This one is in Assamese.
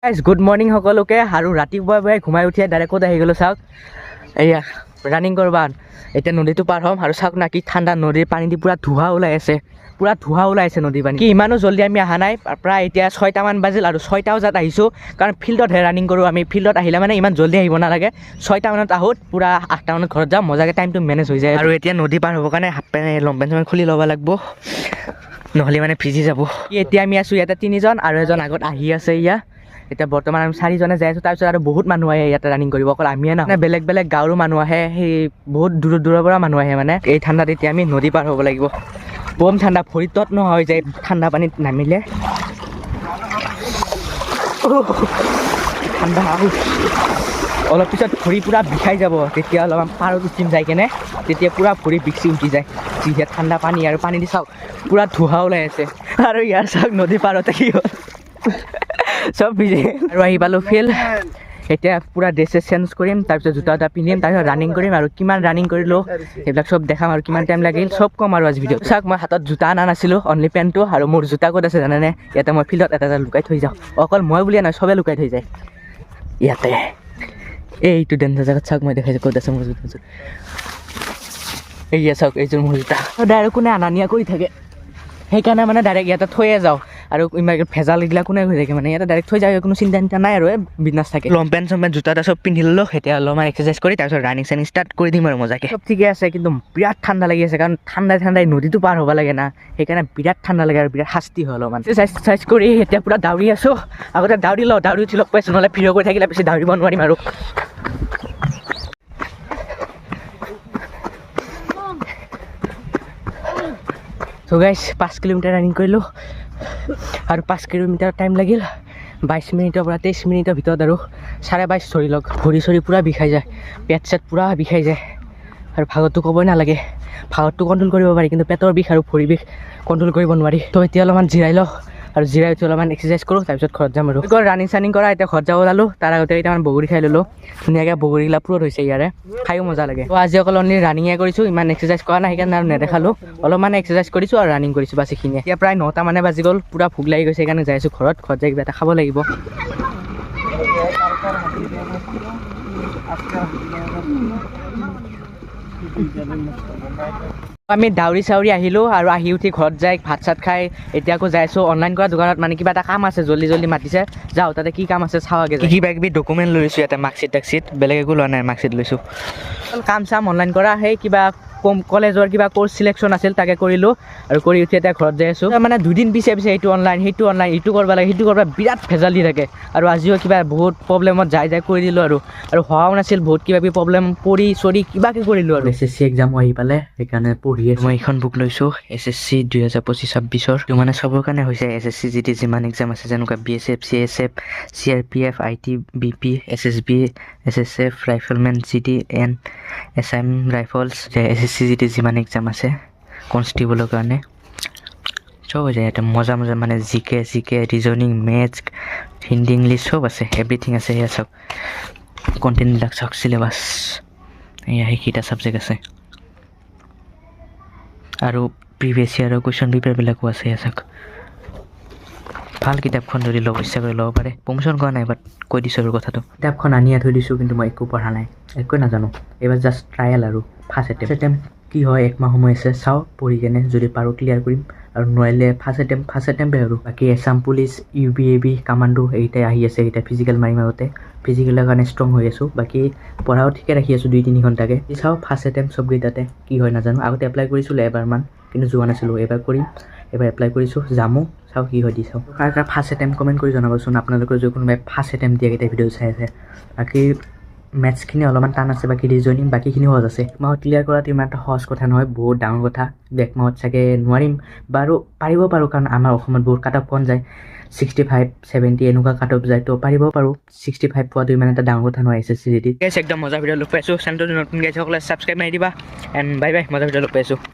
গাইজ গুড মৰ্ণিং সকলোকে আৰু ৰাতিপুৱাই ঘুমাই উঠিয়ে ডাইৰেক্ট ক'ত আহি গ'লো চাওক এয়া ৰানিং কৰবা এতিয়া নদীটো পাৰ হ'ম আৰু চাওক না কি ঠাণ্ডা নদীৰ পানী দি পূৰা ধোঁৱা ওলাই আছে নদীৰ পানী কি ইমানো জল্দি আমি অহা নাই প্ৰায় এতিয়া 6টামান বাজিল আৰু 6টা বজাত আহিছোঁ কাৰণ ফিল্ডতহে ৰানিং কৰোঁ আমি ফিল্ডত আহিলে মানে ইমান জল্দি আহিব নালাগে 6টা মানত আহোঁ পূৰা 8টা মানত ঘৰত যাম মজাকৈ টাইমটো মেনেজ হৈ যায় আৰু এতিয়া নদী পাৰ হ'বৰ কাৰণে হাফ পেণ্ট লং পেণ্ট খুলি ল'ব লাগিব নহ'লে মানে ভিজি যাব এতিয়া আমি আছোঁ ইয়াতে 3জন আৰু এজন আগত আহি আছে ইয়া এতিয়া বৰ্তমান আমি 4জনে যাই আছোঁ তাৰপিছত আৰু বহুত মানুহ আহে ইয়াতে ৰানিং কৰিব অকল আমিয়ে নহয় বেলেগ গাঁৱৰো মানুহ আহে সেই বহুত দূৰৰ পৰা মানুহ আহে মানে এই ঠাণ্ডাত এতিয়া আমি নদী পাৰ হ'ব লাগিব বম ঠাণ্ডা ভৰিত তত নহয় যায় ঠাণ্ডা পানীত নামিলে ঠাণ্ডা অলপ পিছত ভৰি পূৰা বিষাই যাব তেতিয়া অলপমান পাৰত উঠিম যাই কেনে তেতিয়া পূৰা ভৰি বিকচি উঠি যায় যিহে ঠাণ্ডা পানী আৰু পানী দি চাওক পূৰা ধোঁৱা ওলাই আছে আৰু ইয়াৰ চাওক নদী পাৰতে কি হ'ল চব ভিজে আৰু আহি পালোঁ ফিল্ড এতিয়া পূৰা ড্ৰেছ চেঞ্জ কৰিম তাৰপিছত জোতা পিন্ধিম তাৰপিছত ৰানিং কৰিম আৰু কিমান ৰানিং কৰিলোঁ সেইবিলাক চব দেখাম আৰু কিমান টাইম লাগিল চব ক'ম আৰু আজি ভিডিঅ' চাওক মই হাতত জোতা অনা নাছিলোঁ অনলি পেণ্টটো আৰু মোৰ জোতা ক'ত আছে জানেনে ইয়াতে মই ফিল্ডত এটা লুকাই থৈ যাওঁ অকল মই বুলিয়ে নহয় চবে লুকাই থৈ যায় ইয়াতে এইটো ডেঞ্জাৰ জেগাত চাওক মই দেখাইছোঁ ক'ত আছে মোৰ জোতাযোৰ এইয়া চাওক এইযোৰ মোৰ জোতা ডাইৰেক্ট কোনে অনা নিয়া কৰি থাকে সেইকাৰণে মানে ডাইৰেক্ট ইয়াতে থৈয়ে যাওঁ আৰু ইমান ভেজাল এইবিলাক কোনে হৈ থাকে মানে ইয়াতে ডাইৰেক্ট থৈ যায় কোনো চিন্তা নাই আৰু বিজনেছ থাকে লং পেণ্ট জোতা চব পিন্ধি ল'লোঁ এতিয়া অলপমান এক্সাৰচাইজ কৰি তাৰপিছত ৰানিং চানিং ষ্টাৰ্ট কৰি দিম আৰু মজাকৈ চব ঠিকে আছে কিন্তু বিৰাট ঠাণ্ডা লাগি আছে কাৰণ ঠাণ্ডাই নদীটো পাৰ হ'ব লাগে না সেইকাৰণে বিৰাট ঠাণ্ডা লাগে আৰু বিৰাট শাস্তি হয় অলপমান এক্সাৰচাইজ কৰি এতিয়া পূৰা দাউৰি আছোঁ আগতে দাউৰি উঠি লগ পাইছোঁ নহ'লে ভিডিঅ' কৰি থাকিলে বেছি দাউৰিব নোৱাৰিম আৰু চ' গাইজ 5 কিলোমিটাৰ ৰানিং কৰিলোঁ আৰু 5 কিলোমিটাৰ টাইম লাগিল 22 মিনিটৰ পৰা 23 মিনিটৰ ভিতৰত আৰু 22.5 ধৰি লওক ভৰি চৰি পূৰা বিষাই যায় পেট চেট পূৰা বিষাই যায় আৰু ভাগৰটো ক'বই নালাগে ভাগৰটো কণ্ট্ৰল কৰিব পাৰি কিন্তু পেটৰ বিষ আৰু ভৰি বিষ কণ্ট্ৰল কৰিব নোৱাৰি তো এতিয়া অলপমান জিৰাই লওঁ আৰু জিৰাই উঠি অলপমান এক্সাৰচাইজ কৰোঁ তাৰপিছত ঘৰত যাম আৰু ৰানিং চানিং কৰা এতিয়া ঘৰত যাব ওলালোঁ তাৰ আগতে কেইটামান বগৰী খাই ল'লোঁ ধুনীয়াকৈ বগৰীগিলা পুৰত হৈছে ইয়াৰে খায়ো মজা লাগে তো আজি অকল অনলি ৰানিঙে কৰিছোঁ ইমান এক্সাৰচাইজ কৰা নাই সেইকাৰণে আৰু নেদেখালোঁ অলপমান এক্সাৰচাইজ কৰিছোঁ আৰু ৰানিং কৰিছোঁ বাছ এইখিনিয়ে এতিয়া প্ৰায় 9টা মানে বাজি গ'ল পূৰা ভোক লাগি গৈছে সেইকাৰণে যাই আছোঁ ঘৰত যাই কিবা এটা খাব লাগিব আমি দাউৰি চাউৰি আহিলোঁ আৰু আহি উঠি ঘৰত যাই ভাত চাত খাই এতিয়া আকৌ যাই আছোঁ অনলাইন কৰা দোকানত মানে কিবা এটা কাম আছে জল্দি মাতিছে যাওঁ তাতে কি কাম আছে চাওঁগৈ কিবা কিবি ডকুমেণ্ট লৈছোঁ ইয়াতে মাৰ্কশ্বিট বেলেগ একো লোৱা নাই মাৰ্কশ্বিট লৈছোঁ কাম চাম অনলাইন কৰা সেই কিবা কলেজৰ কিবা কোৰ্চ চিলেকশ্যন আছিল তাকে কৰিলোঁ আৰু কৰি উঠি এতিয়া ঘৰত যাই আছোঁ মানে দুদিন পিছে এইটো অনলাইন সেইটো অনলাইন ইটো কৰিব লাগে সেইটো কৰিব বিৰাট ভেজাল দি থাকে আৰু আজিও কিবা বহুত প্ৰব্লেমত যাই কৰি দিলোঁ আৰু হোৱাও নাছিল বহুত কিবা কিবি প্ৰব্লেম পঢ়ি চৰি কিবাকে কৰিলোঁ আৰু SSC এক্সামো আহি পালে সেইকাৰণে পঢ়ি আছোঁ মই এইখন বুক লৈছোঁ SSC 2025-26 তো মানে চবৰ কাৰণে হৈছে SSC যিমান এক্সাম আছে যেনেকুৱা BSF CSF CRPF IT BP SSB SSF riflemen GDN SM rifles SSC যিমান এক্সাম আছে কনষ্টেবলৰ কাৰণে চব হৈ যায় ইয়াতে মজা মানে জিকে ৰিজনিং মেথছ হিন্দী ইংলিছ চব আছে এভৰিথিং আছে সেয়া চাওক কণ্টেণ্টবিলাক চাওক চিলেবাছ এয়া সেইকেইটা ছাবজেক্ট আছে আৰু প্ৰিভিয়াছ ইয়াৰৰ কুৱেশ্যন পেপাৰবিলাকো আছে এয়া চাওক ভাল কিতাপখন যদি ল'ব ইচ্ছা কৰি ল'ব পাৰে প্ৰমোশ্যন কৰা নাই বাট কৈ দিছোঁ আৰু কথাটো কিতাপখন আনিয়ে থৈ দিছোঁ কিন্তু মই একো পঢ়া নাই একোৱে নাজানো এইবাৰ জাষ্ট ট্ৰায়েল আৰু ফাৰ্ষ্ট এটেম্প কি হয় 1 মাহ সময় আছে চাওঁ পঢ়ি কেনে যদি পাৰোঁ ক্লিয়াৰ কৰিম আৰু নোৱাৰিলে ফাৰ্ষ্ট এটেম্পে আৰু বাকী এছাম পুলিচ UBAB কামাণ্ডো এইকেইটাই আহি আছে এইকেইটা ফিজিকেল মাৰিম আগতে ফিজিকেলৰ কাৰণে ষ্ট্ৰং হৈ আছোঁ বাকী পঢ়াও ঠিকে ৰাখি আছোঁ 2-3 ঘণ্টাকৈ চাওঁ ফাৰ্ষ্ট এটেম্প চবকেইটাতে কি হয় নাজানো আগতে এপ্লাই কৰিছিলোঁ এবাৰমান কিন্তু যোৱা নাছিলোঁ এবাৰ কৰিম এবাৰ এপ্লাই কৰিছোঁ যামো চাওঁ কি হয় দি চাওঁ কাৰ ফাৰ্ষ্ট এটেম্প কমেণ্ট কৰি জনাবচোন আপোনালোকৰ যদি কোনোবাই ফাৰ্ষ্ট এটেম্প দিয়াকেইটা ভিডিঅ' চাই আছে বাকী মেথছখিনি অলপমান টান আছে বাকী ৰিজনিং বাকীখিনি সহজ আছে মাহত ক্লিয়াৰ কৰাটো ইমান এটা সহজ কথা নহয় বহুত ডাঙৰ কথা এক মাহত চাগে নোৱাৰিম বাৰু পাৰিব পাৰোঁ কাৰণ আমাৰ অসমত বহুত কাট অফ কম যায় 65-70 এনেকুৱা কাট অফ যায় তো পাৰিব পাৰোঁ 65 পোৱাটো ইমান এটা ডাঙৰ কথা নহয় SSC একদম মজা ভিডিঅ' লগ পাইছোঁ চেনেলটো নতুন গাইছে সকলোৱে ছাবস্ক্ৰাইব মাৰি দিবা এণ্ড বাই মজা ভিডিঅ' লগ পাইছোঁ